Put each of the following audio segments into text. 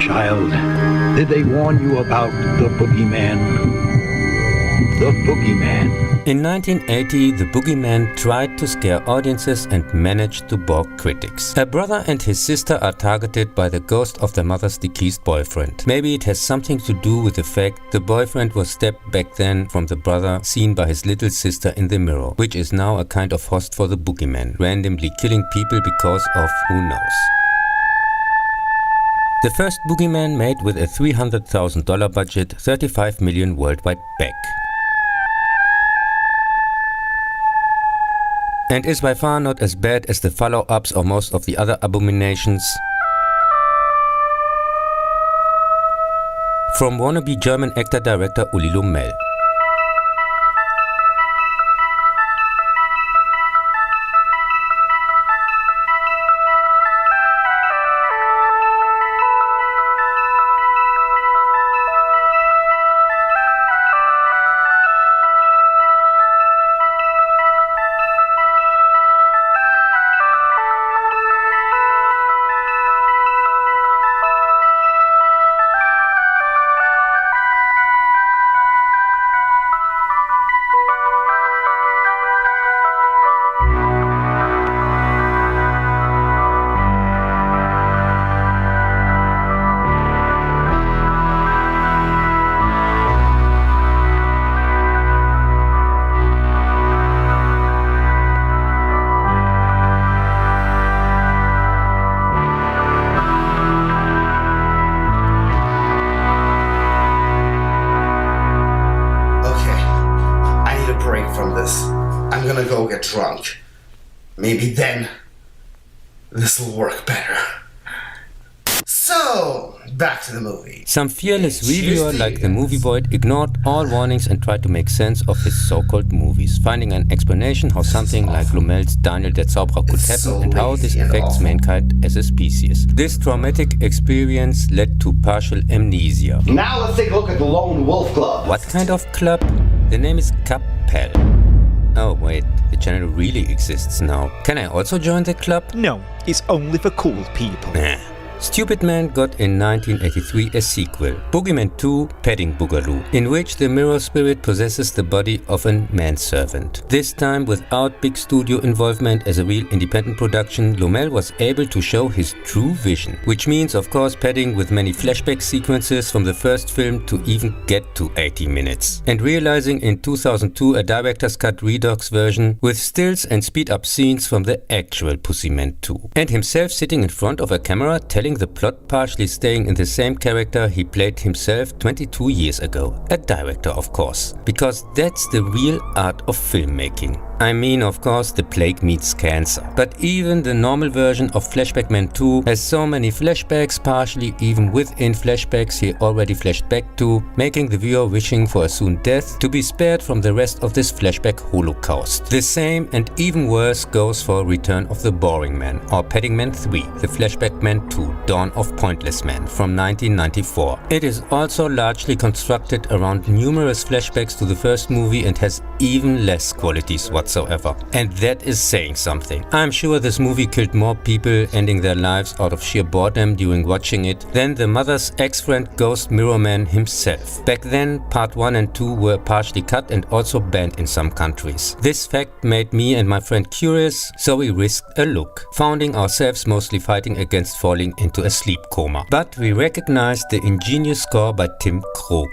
child, did they warn you about the Boogeyman? The Boogeyman. In 1980, the Boogeyman tried to scare audiences and managed to balk critics. A brother and his sister are targeted by the ghost of their mother's deceased boyfriend. Maybe it has something to do with the fact the boyfriend was stepped back then from the brother seen by his little sister in the mirror, which is now a kind of host for the Boogeyman, randomly killing people because of who knows. The first Boogeyman made with a $300,000 budget, 35 million worldwide back. And is by far not as bad as the follow-ups or most of the other abominations. From wannabe German actor-director Uli Lomel. Drunk. Maybe then this will work better. So, back to the movie. Some fearless reviewer like the Movie Void ignored all warnings and tried to make sense of his so-called movies, finding an explanation how something like Lomel's Daniel der Zauberer could happen and how this affects mankind as a species. This traumatic experience led to partial amnesia. Now let's take a look at the Lone Wolf Club. What kind of club? The name is Cub Pal. Oh wait, the channel really exists now. Can I also join the club? No, it's only for cool people. Nah. Stupid Man got in 1983 a sequel, Boogeyman 2 Petting Boogaloo, in which the mirror spirit possesses the body of a manservant. This time without big studio involvement as a real independent production, Lomel was able to show his true vision, which means of course padding with many flashback sequences from the first film to even get to 80 minutes. And realizing in 2002 a director's cut redux version with stills and speed up scenes from the actual Pussyman 2. And himself sitting in front of a camera telling the plot, partially staying in the same character he played himself 22 years ago. A director, of course. Because that's the real art of filmmaking. I mean, of course, the plague meets cancer. But even the normal version of Flashback Man 2 has so many flashbacks, partially even within flashbacks he already flashed back to, making the viewer wishing for a soon death to be spared from the rest of this flashback holocaust. The same and even worse goes for Return of the Boring Man or Petting Man 3, the Flashback Man 2, Dawn of Pointless Man from 1994. It is also largely constructed around numerous flashbacks to the first movie and has even less qualities whatsoever. And that is saying something. I'm sure this movie killed more people, ending their lives out of sheer boredom during watching it, than the mother's ex-friend Ghost Mirror Man himself. Back then, part 1 and 2 were partially cut and also banned in some countries. This fact made me and my friend curious, so we risked a look, finding ourselves mostly fighting against falling into a sleep coma. But we recognized the ingenious score by Tim Krog,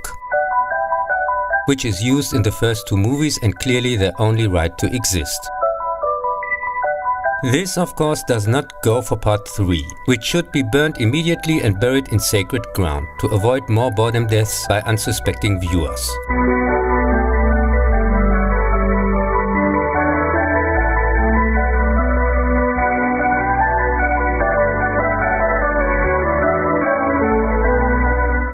which is used in the first two movies and clearly their only right to exist. This of course does not go for part 3, which should be burnt immediately and buried in sacred ground to avoid more boredom deaths by unsuspecting viewers.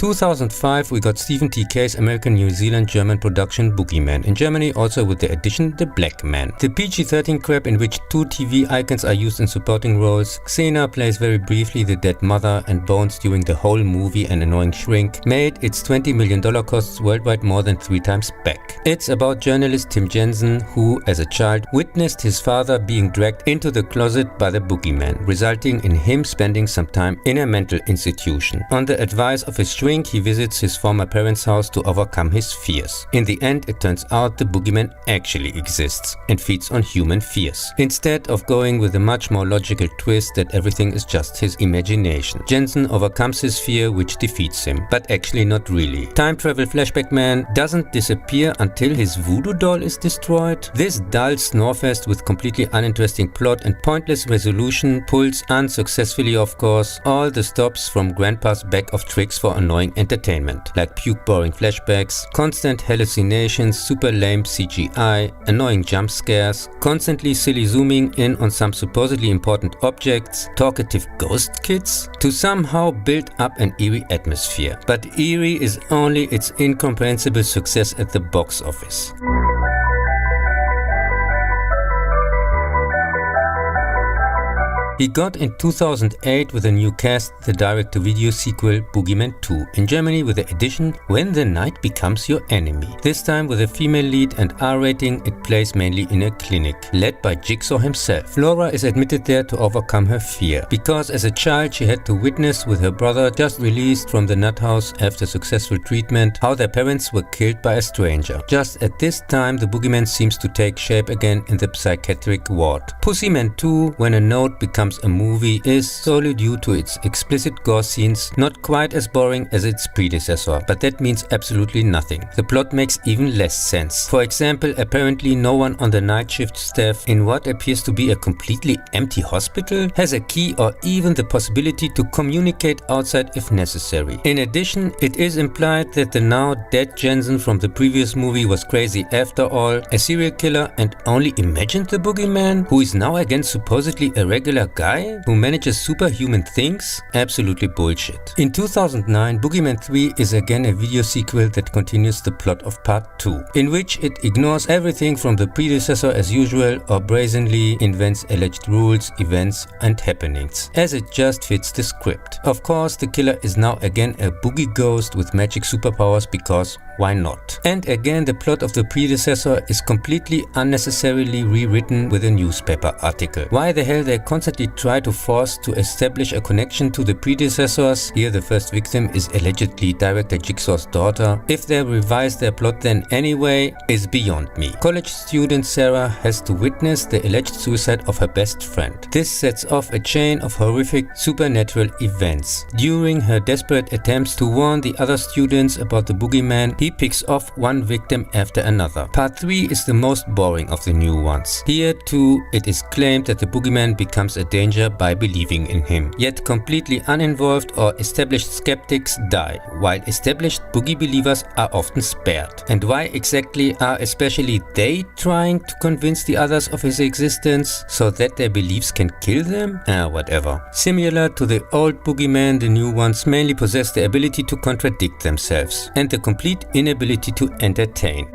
2005 we got Stephen T. K's American, New Zealand, German production Boogeymen. In Germany also with the addition The Black Man. The PG-13 crap in which 2 TV icons are used in supporting roles. Xena plays very briefly the dead mother and Bones during the whole movie, an annoying shrink, made its $20 million costs worldwide more than 3 times back. It's about journalist Tim Jensen who, as a child, witnessed his father being dragged into the closet by the Boogeyman, resulting in him spending some time in a mental institution. On the advice of his shrink, he visits his former parents' house to overcome his fears. In the end, it turns out the Boogeyman actually exists and feeds on human fears, instead of going with a much more logical twist that everything is just his imagination. Jensen overcomes his fear, which defeats him, but actually not really. Time travel flashback man doesn't disappear until his voodoo doll is destroyed. This dull snorefest with completely uninteresting plot and pointless resolution pulls unsuccessfully, of course, all the stops from Grandpa's bag of tricks for annoying entertainment, like puke boring flashbacks, constant hallucinations, super lame CGI, annoying jump scares, constantly silly zooming in on some supposedly important objects, talkative ghost kids, to somehow build up an eerie atmosphere. But eerie is only its incomprehensible success at the box office. He got in 2008 with a new cast the direct-to-video sequel Boogeyman 2, in Germany with the addition When the Night Becomes Your Enemy. This time with a female lead and R rating, it plays mainly in a clinic, led by Jigsaw himself. Flora is admitted there to overcome her fear, because as a child she had to witness with her brother, just released from the nut house after successful treatment, how their parents were killed by a stranger. Just at this time the Boogeyman seems to take shape again in the psychiatric ward. Pussyman 2, When a Note Becomes a Movie, is solely due to its explicit gore scenes, not quite as boring as its predecessor, but that means absolutely nothing. The plot makes even less sense. For example, apparently no one on the night shift staff in what appears to be a completely empty hospital has a key or even the possibility to communicate outside if necessary. In addition, it is implied that the now dead Jensen from the previous movie was crazy after all, a serial killer, and only imagined the Boogeyman, who is now again supposedly a regular guy who manages superhuman things? Absolutely bullshit. In 2009, Boogeyman 3 is again a video sequel that continues the plot of part 2, in which it ignores everything from the predecessor as usual or brazenly invents alleged rules, events and happenings, as it just fits the script. Of course, the killer is now again a boogie ghost with magic superpowers, because why not? And again, the plot of the predecessor is completely unnecessarily rewritten with a newspaper article. Why the hell they constantly try to force to establish a connection to the predecessors, here the first victim is allegedly director Jigsaw's daughter, if they revise their plot then anyway, is beyond me. College student Sarah has to witness the alleged suicide of her best friend. This sets off a chain of horrific supernatural events. During her desperate attempts to warn the other students about the Boogeyman, he picks off one victim after another. Part 3 is the most boring of the new ones. Here too, it is claimed that the Boogeyman becomes a danger by believing in him. Yet completely uninvolved or established skeptics die, while established boogie believers are often spared. And why exactly are especially they trying to convince the others of his existence, so that their beliefs can kill them? Whatever. Similar to the old Boogeyman, the new ones mainly possess the ability to contradict themselves and the complete inability to entertain.